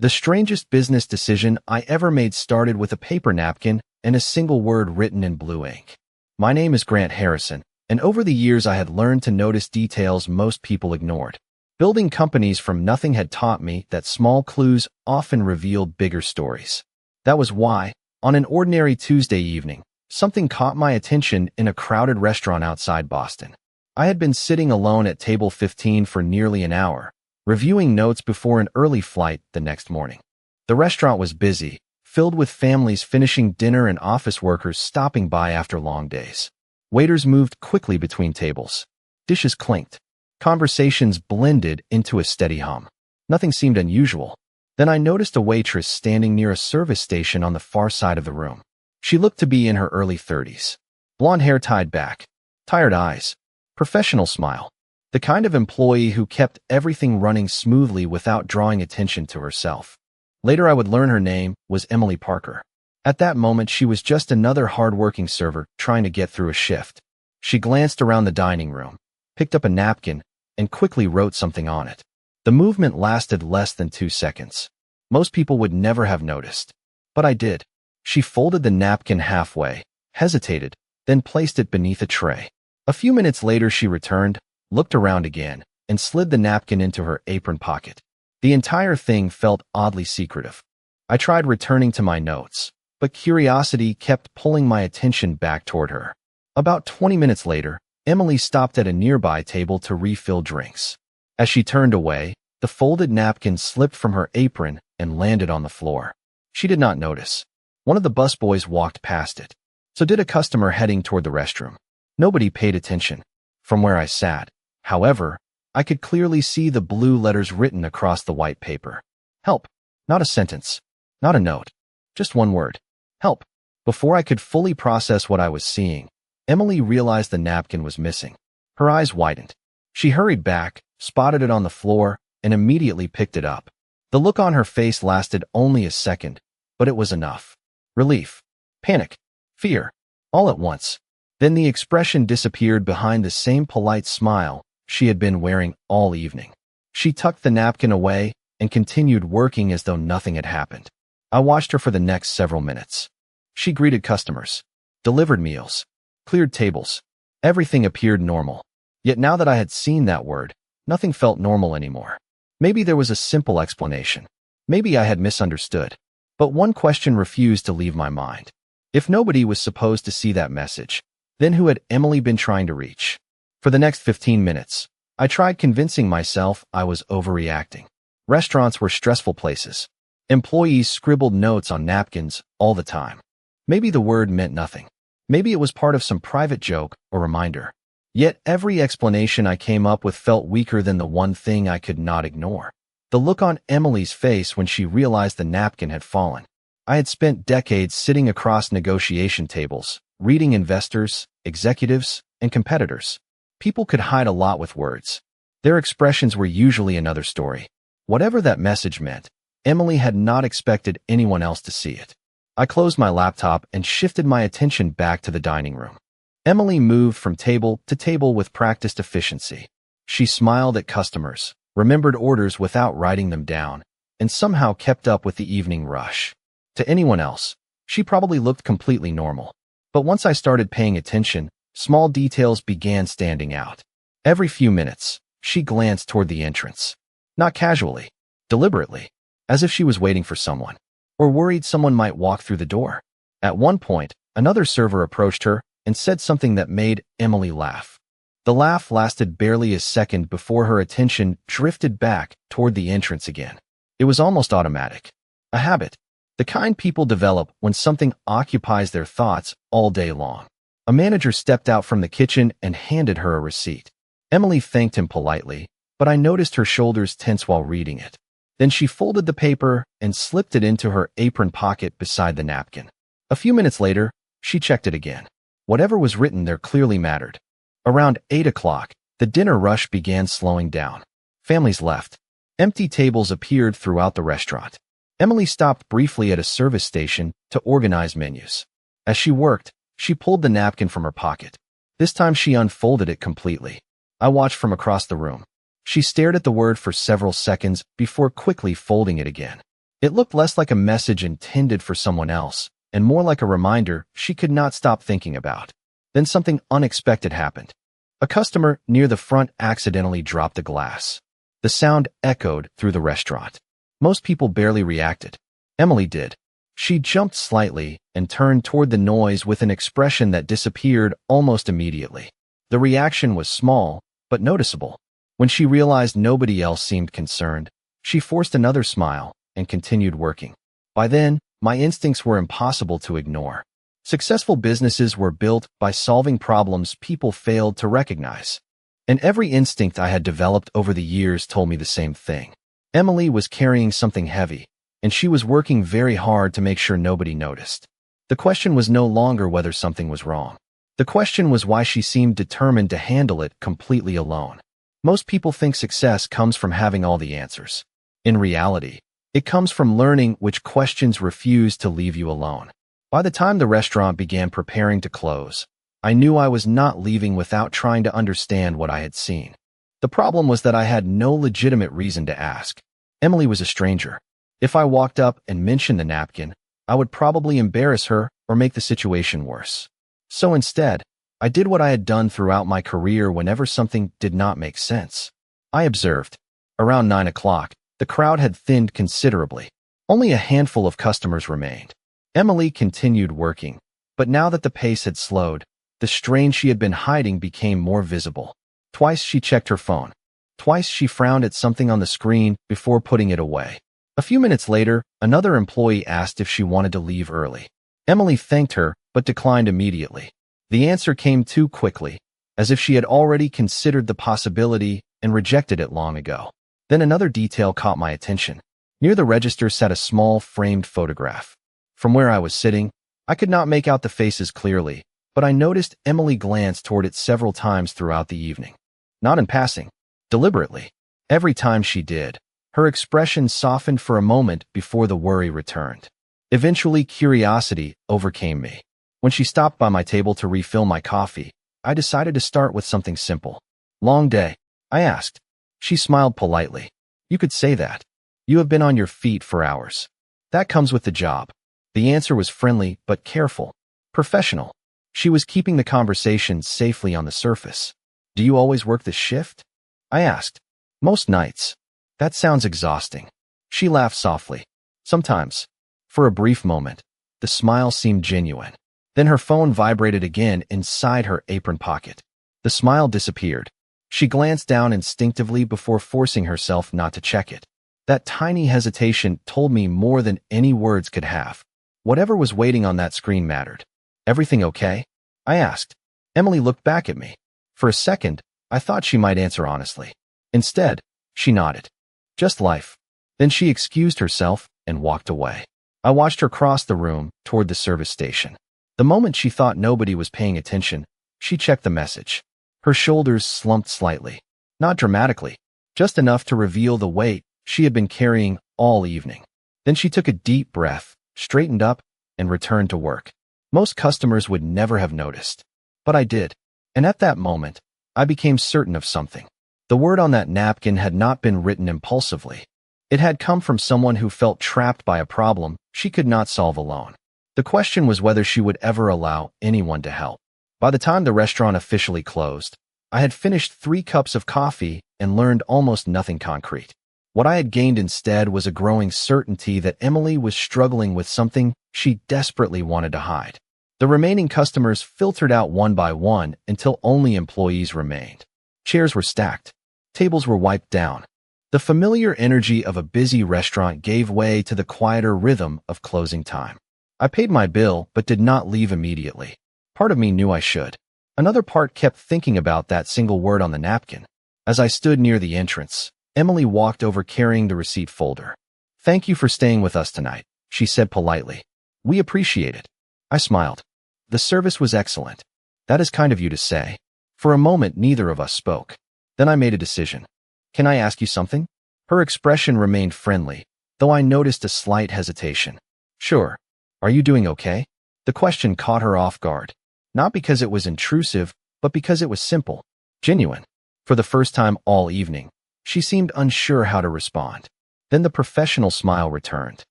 The strangest business decision I ever made started with a paper napkin and a single word written in blue ink. My name is Grant Harrison, and over the years I had learned to notice details most people ignored. Building companies from nothing had taught me that small clues often revealed bigger stories. That was why, on an ordinary Tuesday evening, something caught my attention in a crowded restaurant outside Boston. I had been sitting alone at table 15 for nearly an hour, reviewing notes before an early flight the next morning. The restaurant was busy, filled with families finishing dinner and office workers stopping by after long days. Waiters moved quickly between tables. Dishes clinked. Conversations blended into a steady hum. Nothing seemed unusual. Then I noticed a waitress standing near a service station on the far side of the room. She looked to be in her early 30s. Blonde hair tied back. Tired eyes. Professional smile. The kind of employee who kept everything running smoothly without drawing attention to herself. Later I would learn her name was Emily Parker. At that moment she was just another hardworking server trying to get through a shift. She glanced around the dining room, picked up a napkin, and quickly wrote something on it. The movement lasted less than 2 seconds. Most people would never have noticed. But I did. She folded the napkin halfway, hesitated, then placed it beneath a tray. A few minutes later she returned, looked around again, and slid the napkin into her apron pocket. The entire thing felt oddly secretive. I tried returning to my notes, but curiosity kept pulling my attention back toward her. About 20 minutes later, Emily stopped at a nearby table to refill drinks. As she turned away, the folded napkin slipped from her apron and landed on the floor. She did not notice. One of the busboys walked past it. So did a customer heading toward the restroom. Nobody paid attention. From where I sat, however, I could clearly see the blue letters written across the white paper. Help. Not a sentence. Not a note. Just one word. Help. Before I could fully process what I was seeing, Emily realized the napkin was missing. Her eyes widened. She hurried back, spotted it on the floor, and immediately picked it up. The look on her face lasted only a second, but it was enough. Relief. Panic. Fear. All at once. Then the expression disappeared behind the same polite smile she had been wearing all evening. She tucked the napkin away and continued working as though nothing had happened. I watched her for the next several minutes. She greeted customers, delivered meals, cleared tables. Everything appeared normal. Yet now that I had seen that word, nothing felt normal anymore. Maybe there was a simple explanation. Maybe I had misunderstood. But one question refused to leave my mind. If nobody was supposed to see that message, then who had Emily been trying to reach? For the next 15 minutes, I tried convincing myself I was overreacting. Restaurants were stressful places. Employees scribbled notes on napkins all the time. Maybe the word meant nothing. Maybe it was part of some private joke or reminder. Yet every explanation I came up with felt weaker than the one thing I could not ignore. The look on Emily's face when she realized the napkin had fallen. I had spent decades sitting across negotiation tables, reading investors, executives, and competitors. People could hide a lot with words. Their expressions were usually another story. Whatever that message meant, Emily had not expected anyone else to see it. I closed my laptop and shifted my attention back to the dining room. Emily moved from table to table with practiced efficiency. She smiled at customers, remembered orders without writing them down, and somehow kept up with the evening rush. To anyone else, she probably looked completely normal. But once I started paying attention, small details began standing out. Every few minutes, she glanced toward the entrance. Not casually, deliberately, as if she was waiting for someone, or worried someone might walk through the door. At one point, another server approached her and said something that made Emily laugh. The laugh lasted barely a second before her attention drifted back toward the entrance again. It was almost automatic. A habit. The kind people develop when something occupies their thoughts all day long. A manager stepped out from the kitchen and handed her a receipt. Emily thanked him politely, but I noticed her shoulders tense while reading it. Then she folded the paper and slipped it into her apron pocket beside the napkin. A few minutes later, she checked it again. Whatever was written there clearly mattered. Around 8 o'clock, the dinner rush began slowing down. Families left. Empty tables appeared throughout the restaurant. Emily stopped briefly at a service station to organize menus. As she worked, she pulled the napkin from her pocket. This time she unfolded it completely. I watched from across the room. She stared at the word for several seconds before quickly folding it again. It looked less like a message intended for someone else, and more like a reminder she could not stop thinking about. Then something unexpected happened. A customer near the front accidentally dropped a glass. The sound echoed through the restaurant. Most people barely reacted. Emily did. She jumped slightly and turned toward the noise with an expression that disappeared almost immediately. The reaction was small, but noticeable. When she realized nobody else seemed concerned, she forced another smile and continued working. By then, my instincts were impossible to ignore. Successful businesses were built by solving problems people failed to recognize. And every instinct I had developed over the years told me the same thing. Emily was carrying something heavy, and she was working very hard to make sure nobody noticed. The question was no longer whether something was wrong. The question was why she seemed determined to handle it completely alone. Most people think success comes from having all the answers. In reality, it comes from learning which questions refuse to leave you alone. By the time the restaurant began preparing to close, I knew I was not leaving without trying to understand what I had seen. The problem was that I had no legitimate reason to ask. Emily was a stranger. If I walked up and mentioned the napkin, I would probably embarrass her or make the situation worse. So instead, I did what I had done throughout my career whenever something did not make sense. I observed. Around 9 o'clock, the crowd had thinned considerably. Only a handful of customers remained. Emily continued working, but now that the pace had slowed, the strain she had been hiding became more visible. Twice she checked her phone. Twice she frowned at something on the screen before putting it away. A few minutes later, another employee asked if she wanted to leave early. Emily thanked her, but declined immediately. The answer came too quickly, as if she had already considered the possibility and rejected it long ago. Then another detail caught my attention. Near the register sat a small framed photograph. From where I was sitting, I could not make out the faces clearly, but I noticed Emily glanced toward it several times throughout the evening. Not in passing, deliberately. Every time she did, her expression softened for a moment before the worry returned. Eventually, curiosity overcame me. When she stopped by my table to refill my coffee, I decided to start with something simple. "Long day?" I asked. She smiled politely. "You could say that. You have been on your feet for hours. That comes with the job." The answer was friendly but careful. Professional. She was keeping the conversation safely on the surface. "Do you always work the shift?" I asked. "Most nights." "That sounds exhausting." She laughed softly. "Sometimes." For a brief moment, the smile seemed genuine. Then her phone vibrated again inside her apron pocket. The smile disappeared. She glanced down instinctively before forcing herself not to check it. That tiny hesitation told me more than any words could have. Whatever was waiting on that screen mattered. "Everything okay?" I asked. Emily looked back at me. For a second, I thought she might answer honestly. Instead, she nodded. "Just life." Then she excused herself and walked away. I watched her cross the room toward the service station. The moment she thought nobody was paying attention, she checked the message. Her shoulders slumped slightly. Not dramatically, just enough to reveal the weight she had been carrying all evening. Then she took a deep breath, straightened up, and returned to work. Most customers would never have noticed. But I did. And at that moment, I became certain of something. The word on that napkin had not been written impulsively. It had come from someone who felt trapped by a problem she could not solve alone. The question was whether she would ever allow anyone to help. By the time the restaurant officially closed, I had finished 3 cups of coffee and learned almost nothing concrete. What I had gained instead was a growing certainty that Emily was struggling with something she desperately wanted to hide. The remaining customers filtered out one by one until only employees remained. Chairs were stacked. Tables were wiped down. The familiar energy of a busy restaurant gave way to the quieter rhythm of closing time. I paid my bill but did not leave immediately. Part of me knew I should. Another part kept thinking about that single word on the napkin. As I stood near the entrance, Emily walked over carrying the receipt folder. "Thank you for staying with us tonight," she said politely. "We appreciate it." I smiled. "The service was excellent." "That is kind of you to say." For a moment, neither of us spoke. Then I made a decision. "Can I ask you something?" Her expression remained friendly, though I noticed a slight hesitation. "Sure. Are you doing okay?" The question caught her off guard. Not because it was intrusive, but because it was simple, genuine. For the first time all evening, she seemed unsure how to respond. Then the professional smile returned.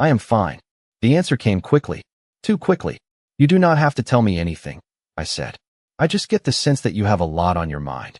I am fine. The answer came quickly. Too quickly. You do not have to tell me anything, I said. I just get the sense that you have a lot on your mind.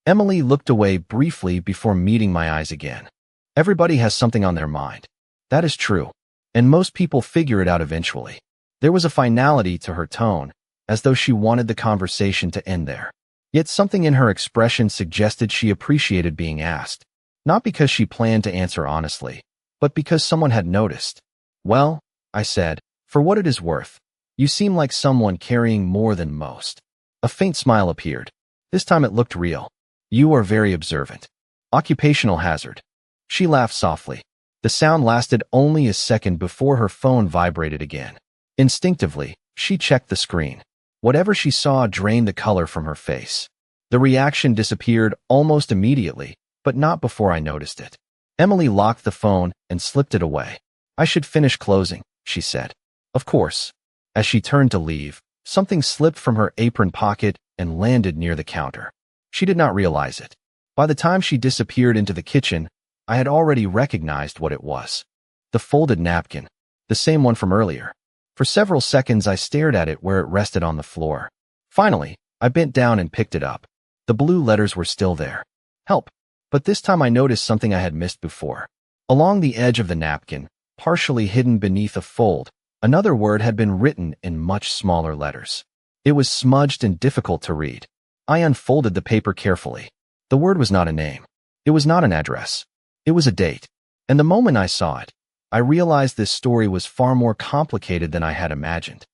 Emily looked away briefly before meeting my eyes again. Everybody has something on their mind. That is true. And most people figure it out eventually. There was a finality to her tone, as though she wanted the conversation to end there. Yet something in her expression suggested she appreciated being asked, not because she planned to answer honestly, but because someone had noticed. Well, I said, for what it is worth, you seem like someone carrying more than most. A faint smile appeared. This time it looked real. You are very observant. Occupational hazard. She laughed softly. The sound lasted only a second before her phone vibrated again. Instinctively, she checked the screen. Whatever she saw drained the color from her face. The reaction disappeared almost immediately, but not before I noticed it. Emily locked the phone and slipped it away. I should finish closing, she said. Of course. As she turned to leave, something slipped from her apron pocket and landed near the counter. She did not realize it. By the time she disappeared into the kitchen, I had already recognized what it was. The folded napkin. The same one from earlier. For several seconds I stared at it where it rested on the floor. Finally, I bent down and picked it up. The blue letters were still there. Help. But this time I noticed something I had missed before. Along the edge of the napkin, partially hidden beneath a fold, another word had been written in much smaller letters. It was smudged and difficult to read. I unfolded the paper carefully. The word was not a name. It was not an address. It was a date. And the moment I saw it, I realized this story was far more complicated than I had imagined.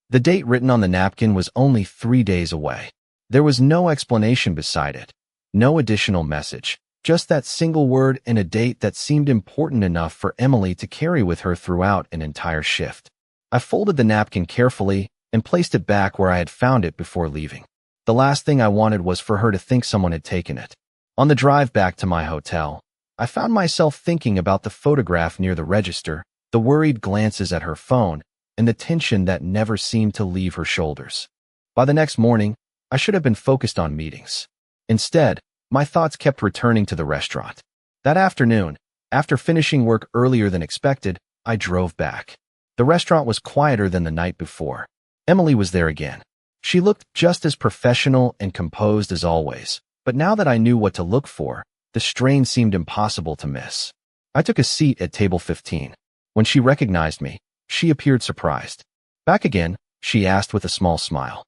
The date written on the napkin was only 3 days away. There was no explanation beside it, no additional message, just that single word and a date that seemed important enough for Emily to carry with her throughout an entire shift. I folded the napkin carefully and placed it back where I had found it before leaving. The last thing I wanted was for her to think someone had taken it. On the drive back to my hotel, I found myself thinking about the photograph near the register, the worried glances at her phone, and the tension that never seemed to leave her shoulders. By the next morning, I should have been focused on meetings. Instead, my thoughts kept returning to the restaurant. That afternoon, after finishing work earlier than expected, I drove back. The restaurant was quieter than the night before. Emily was there again. She looked just as professional and composed as always, but now that I knew what to look for, the strain seemed impossible to miss. I took a seat at table 15. When she recognized me, she appeared surprised. Back again, she asked with a small smile.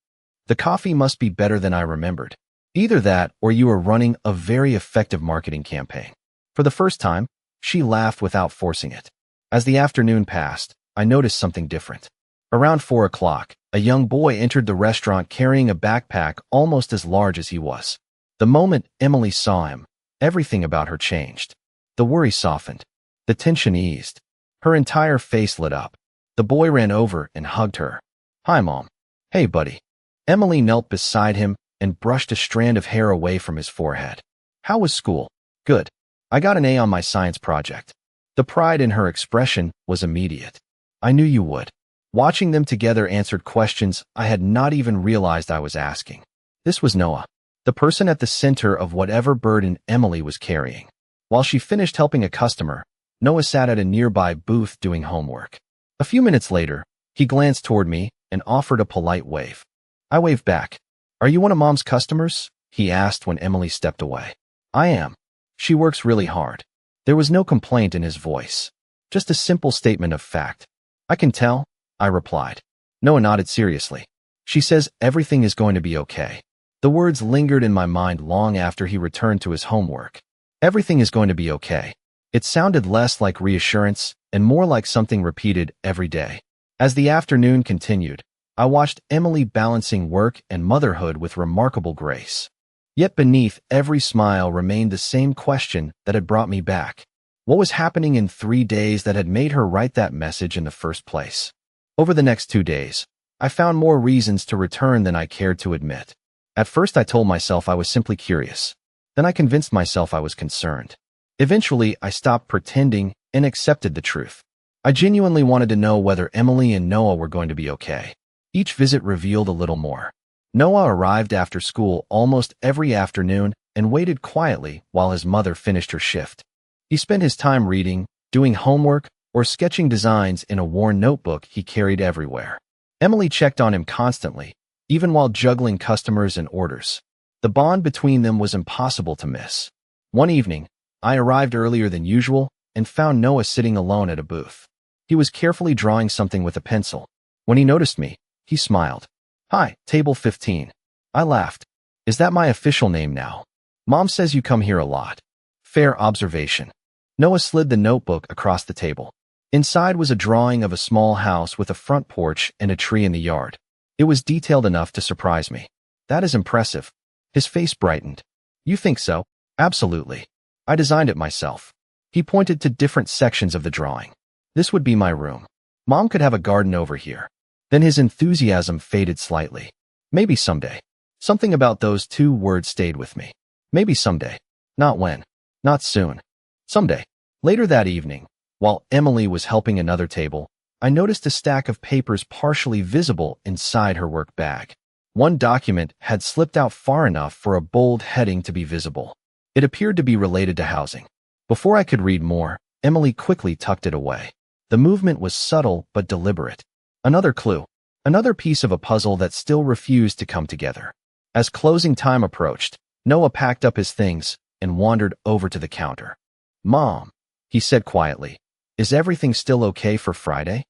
The coffee must be better than I remembered. Either that or you are running a very effective marketing campaign. For the first time, she laughed without forcing it. As the afternoon passed, I noticed something different. Around 4 o'clock, a young boy entered the restaurant carrying a backpack almost as large as he was. The moment Emily saw him, everything about her changed. The worry softened. The tension eased. Her entire face lit up. The boy ran over and hugged her. Hi, Mom. Hey, buddy. Emily knelt beside him and brushed a strand of hair away from his forehead. How was school? Good. I got an A on my science project. The pride in her expression was immediate. I knew you would. Watching them together answered questions I had not even realized I was asking. This was Noah, the person at the center of whatever burden Emily was carrying. While she finished helping a customer, Noah sat at a nearby booth doing homework. A few minutes later, he glanced toward me and offered a polite wave. I waved back. Are you one of Mom's customers? He asked when Emily stepped away. I am. She works really hard. There was no complaint in his voice, just a simple statement of fact. I can tell, I replied. Noah nodded seriously. She says everything is going to be okay. The words lingered in my mind long after he returned to his homework. Everything is going to be okay. It sounded less like reassurance and more like something repeated every day. As the afternoon continued, I watched Emily balancing work and motherhood with remarkable grace. Yet beneath every smile remained the same question that had brought me back. What was happening in 3 days that had made her write that message in the first place? Over the next 2 days, I found more reasons to return than I cared to admit. At first I told myself I was simply curious. Then I convinced myself I was concerned. Eventually, I stopped pretending and accepted the truth. I genuinely wanted to know whether Emily and Noah were going to be okay. Each visit revealed a little more. Noah arrived after school almost every afternoon and waited quietly while his mother finished her shift. He spent his time reading, doing homework, or sketching designs in a worn notebook he carried everywhere. Emily checked on him constantly, even while juggling customers and orders. The bond between them was impossible to miss. One evening, I arrived earlier than usual and found Noah sitting alone at a booth. He was carefully drawing something with a pencil. When he noticed me, he smiled. "Hi, table 15. I laughed. "Is that my official name now? Mom says you come here a lot." "Fair observation." Noah slid the notebook across the table. Inside was a drawing of a small house with a front porch and a tree in the yard. It was detailed enough to surprise me. "That is impressive." His face brightened. "You think so?" "Absolutely. I designed it myself." He pointed to different sections of the drawing. "This would be my room. Mom could have a garden over here." Then his enthusiasm faded slightly. "Maybe someday." Something about those two words stayed with me. Maybe someday. Not when. Not soon. Someday. Later that evening, while Emily was helping another table, I noticed a stack of papers partially visible inside her work bag. One document had slipped out far enough for a bold heading to be visible. It appeared to be related to housing. Before I could read more, Emily quickly tucked it away. The movement was subtle but deliberate. Another clue. Another piece of a puzzle that still refused to come together. As closing time approached, Noah packed up his things and wandered over to the counter. "Mom," he said quietly, "is everything still okay for Friday?"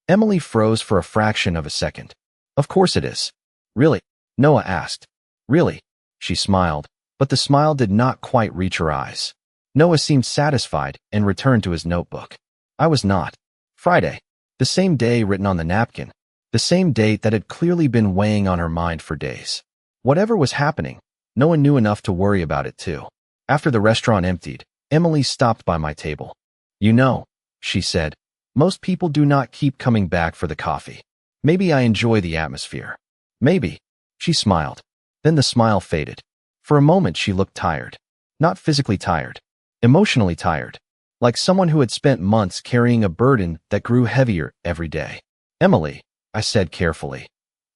Emily froze for a fraction of a second. "Of course it is." "Really?" Noah asked. "Really?" She smiled, but the smile did not quite reach her eyes. Noah seemed satisfied and returned to his notebook. I was not. Friday. The same day written on the napkin. The same date that had clearly been weighing on her mind for days. Whatever was happening, no one knew enough to worry about it too. After the restaurant emptied, Emily stopped by my table. "You know," she said, "most people do not keep coming back for the coffee. Maybe I enjoy the atmosphere. Maybe." She smiled. Then the smile faded. For a moment she looked tired. Not physically tired. Emotionally tired. Like someone who had spent months carrying a burden that grew heavier every day. "Emily," I said carefully,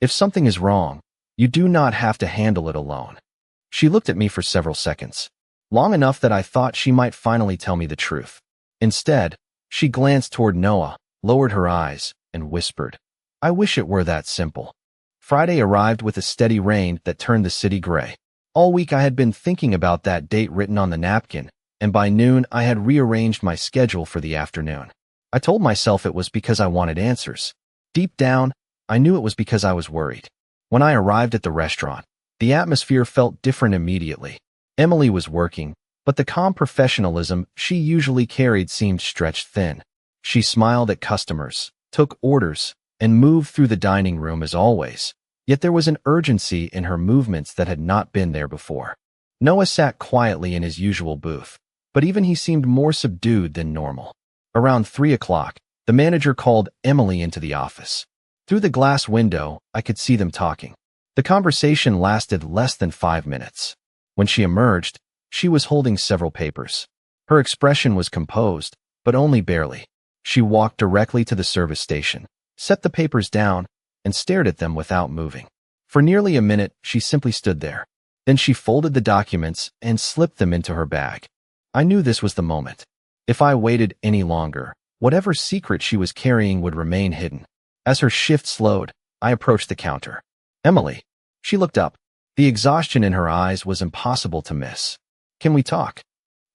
"if something is wrong, you do not have to handle it alone." She looked at me for several seconds. Long enough that I thought she might finally tell me the truth. Instead, she glanced toward Noah, lowered her eyes, and whispered, "I wish it were that simple." Friday arrived with a steady rain that turned the city gray. All week I had been thinking about that date written on the napkin, and by noon I had rearranged my schedule for the afternoon. I told myself it was because I wanted answers. Deep down, I knew it was because I was worried. When I arrived at the restaurant, the atmosphere felt different immediately. Emily was working, but the calm professionalism she usually carried seemed stretched thin. She smiled at customers, took orders, and moved through the dining room as always. Yet there was an urgency in her movements that had not been there before. Noah sat quietly in his usual booth, but even he seemed more subdued than normal. Around 3 o'clock, the manager called Emily into the office. Through the glass window, I could see them talking. The conversation lasted less than 5 minutes. When she emerged, she was holding several papers. Her expression was composed, but only barely. She walked directly to the service station, set the papers down, and stared at them without moving. For nearly a minute, she simply stood there. Then she folded the documents and slipped them into her bag. I knew this was the moment. If I waited any longer, whatever secret she was carrying would remain hidden. As her shift slowed, I approached the counter. "Emily." She looked up. The exhaustion in her eyes was impossible to miss. "Can we talk?"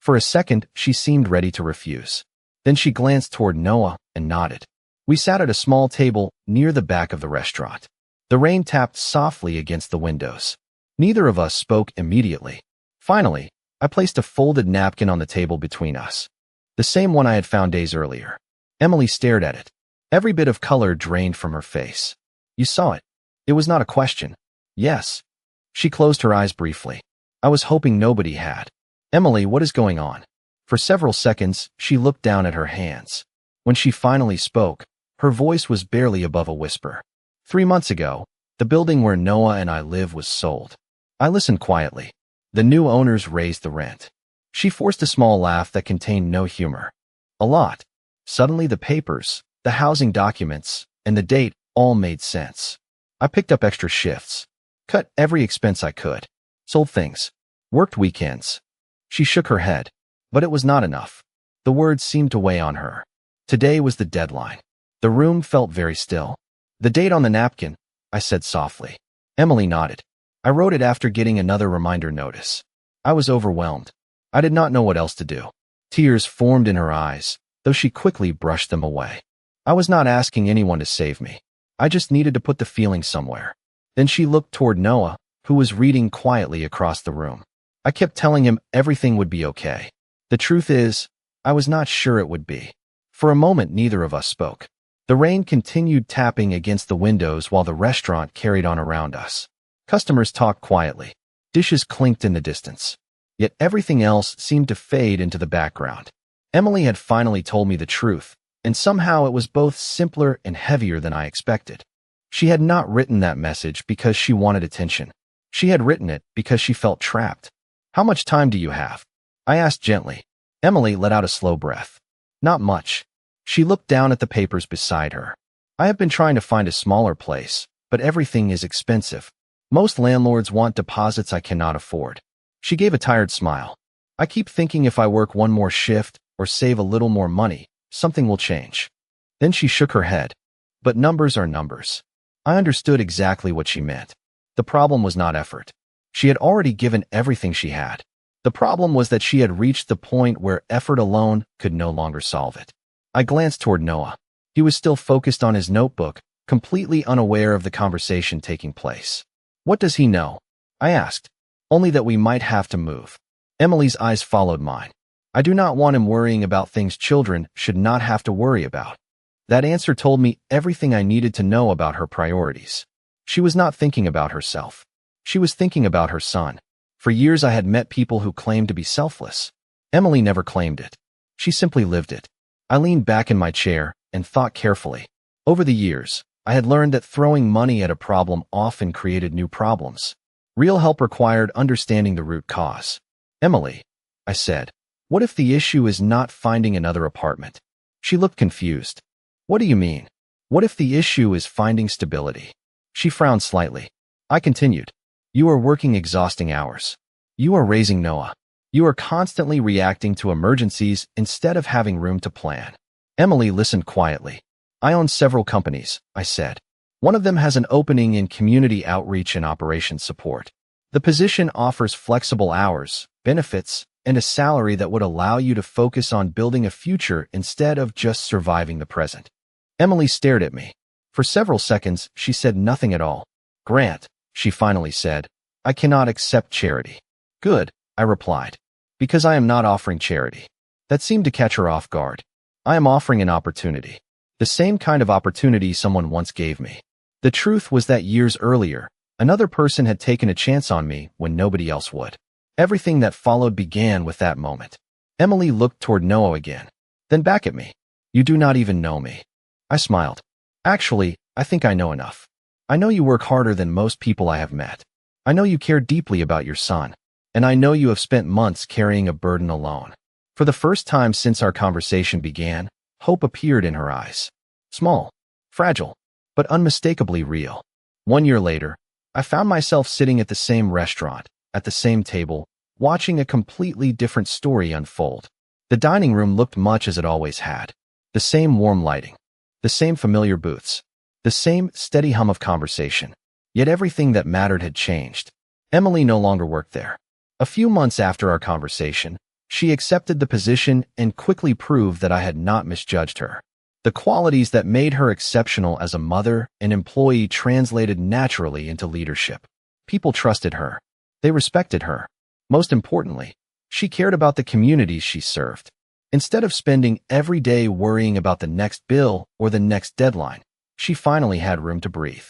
For a second, she seemed ready to refuse. Then she glanced toward Noah and nodded. We sat at a small table near the back of the restaurant. The rain tapped softly against the windows. Neither of us spoke immediately. Finally, I placed a folded napkin on the table between us. The same one I had found days earlier. Emily stared at it. Every bit of color drained from her face. "You saw it." It was not a question. "Yes." She closed her eyes briefly. I was hoping nobody had. "Emily, what is going on?" For several seconds, she looked down at her hands. When she finally spoke, her voice was barely above a whisper. 3 months ago, the building where Noah and I live was sold. I listened quietly. The new owners raised the rent. She forced a small laugh that contained no humor. "A lot." Suddenly the papers, the housing documents, and the date all made sense. I picked up extra shifts, cut every expense I could, sold things, worked weekends. She shook her head, but it was not enough. The words seemed to weigh on her. Today was the deadline. The room felt very still. The date on the napkin, I said softly. Emily nodded. I wrote it after getting another reminder notice. I was overwhelmed. I did not know what else to do. Tears formed in her eyes, though she quickly brushed them away. I was not asking anyone to save me. I just needed to put the feeling somewhere. Then she looked toward Noah, who was reading quietly across the room. I kept telling him everything would be okay. The truth is, I was not sure it would be. For a moment, neither of us spoke. The rain continued tapping against the windows while the restaurant carried on around us. Customers talked quietly. Dishes clinked in the distance. Yet everything else seemed to fade into the background. Emily had finally told me the truth, and somehow it was both simpler and heavier than I expected. She had not written that message because she wanted attention. She had written it because she felt trapped. "How much time do you have?" I asked gently. Emily let out a slow breath. "Not much." She looked down at the papers beside her. "I have been trying to find a smaller place, but everything is expensive. Most landlords want deposits I cannot afford." She gave a tired smile. "I keep thinking if I work one more shift or save a little more money, something will change." Then she shook her head. "But numbers are numbers." I understood exactly what she meant. The problem was not effort. She had already given everything she had. The problem was that she had reached the point where effort alone could no longer solve it. I glanced toward Noah. He was still focused on his notebook, completely unaware of the conversation taking place. "What does he know?" I asked. "Only that we might have to move." Emily's eyes followed mine. "I do not want him worrying about things children should not have to worry about." That answer told me everything I needed to know about her priorities. She was not thinking about herself. She was thinking about her son. For years I had met people who claimed to be selfless. Emily never claimed it. She simply lived it. I leaned back in my chair and thought carefully. Over the years, I had learned that throwing money at a problem often created new problems. Real help required understanding the root cause. "Emily," I said, "what if the issue is not finding another apartment?" She looked confused. "What do you mean? What if the issue is finding stability?" She frowned slightly. I continued. "You are working exhausting hours. You are raising Noah. You are constantly reacting to emergencies instead of having room to plan." Emily listened quietly. "I own several companies," I said. "One of them has an opening in community outreach and operations support. The position offers flexible hours, benefits, and a salary that would allow you to focus on building a future instead of just surviving the present." Emily stared at me. For several seconds, she said nothing at all. "Grant," she finally said, "I cannot accept charity." "Good," I replied, "because I am not offering charity." That seemed to catch her off guard. "I am offering an opportunity. The same kind of opportunity someone once gave me." The truth was that years earlier, another person had taken a chance on me when nobody else would. Everything that followed began with that moment. Emily looked toward Noah again, then back at me. "You do not even know me." I smiled. "Actually, I think I know enough. I know you work harder than most people I have met. I know you care deeply about your son, and I know you have spent months carrying a burden alone." For the first time since our conversation began, hope appeared in her eyes. Small, fragile, but unmistakably real. 1 year later, I found myself sitting at the same restaurant, at the same table, watching a completely different story unfold. The dining room looked much as it always had. The same warm lighting, the same familiar booths, the same steady hum of conversation. Yet everything that mattered had changed. Emily no longer worked there. A few months after our conversation, she accepted the position and quickly proved that I had not misjudged her. The qualities that made her exceptional as a mother and employee translated naturally into leadership. People trusted her. They respected her. Most importantly, she cared about the communities she served. Instead of spending every day worrying about the next bill or the next deadline, she finally had room to breathe.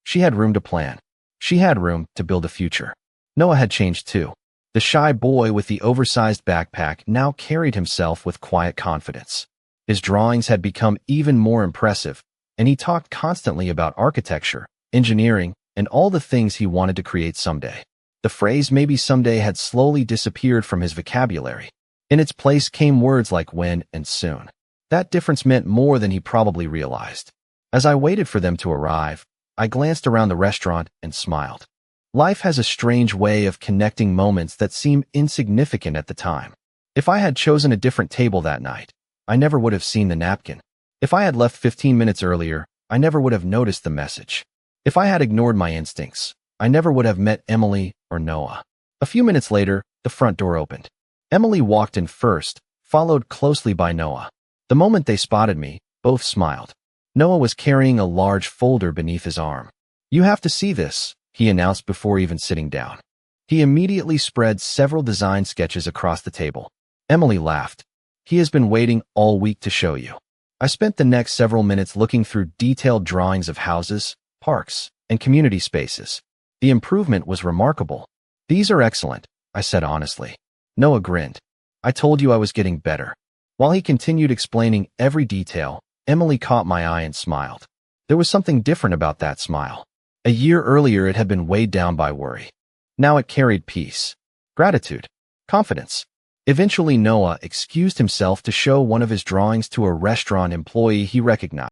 She had room to plan. She had room to build a future. Noah had changed too. The shy boy with the oversized backpack now carried himself with quiet confidence. His drawings had become even more impressive, and he talked constantly about architecture, engineering, and all the things he wanted to create someday. The phrase "maybe someday" had slowly disappeared from his vocabulary. In its place came words like "when" and "soon." That difference meant more than he probably realized. As I waited for them to arrive, I glanced around the restaurant and smiled. Life has a strange way of connecting moments that seem insignificant at the time. If I had chosen a different table that night, I never would have seen the napkin. If I had left 15 minutes earlier, I never would have noticed the message. If I had ignored my instincts, I never would have met Emily or Noah. A few minutes later, the front door opened. Emily walked in first, followed closely by Noah. The moment they spotted me, both smiled. Noah was carrying a large folder beneath his arm. "You have to see this," he announced before even sitting down. He immediately spread several design sketches across the table. Emily laughed. "He has been waiting all week to show you." I spent the next several minutes looking through detailed drawings of houses, parks, and community spaces. The improvement was remarkable. "These are excellent," I said honestly. Noah grinned. "I told you I was getting better." While he continued explaining every detail, Emily caught my eye and smiled. There was something different about that smile. A year earlier it had been weighed down by worry. Now it carried peace, gratitude, confidence. Eventually Noah excused himself to show one of his drawings to a restaurant employee he recognized.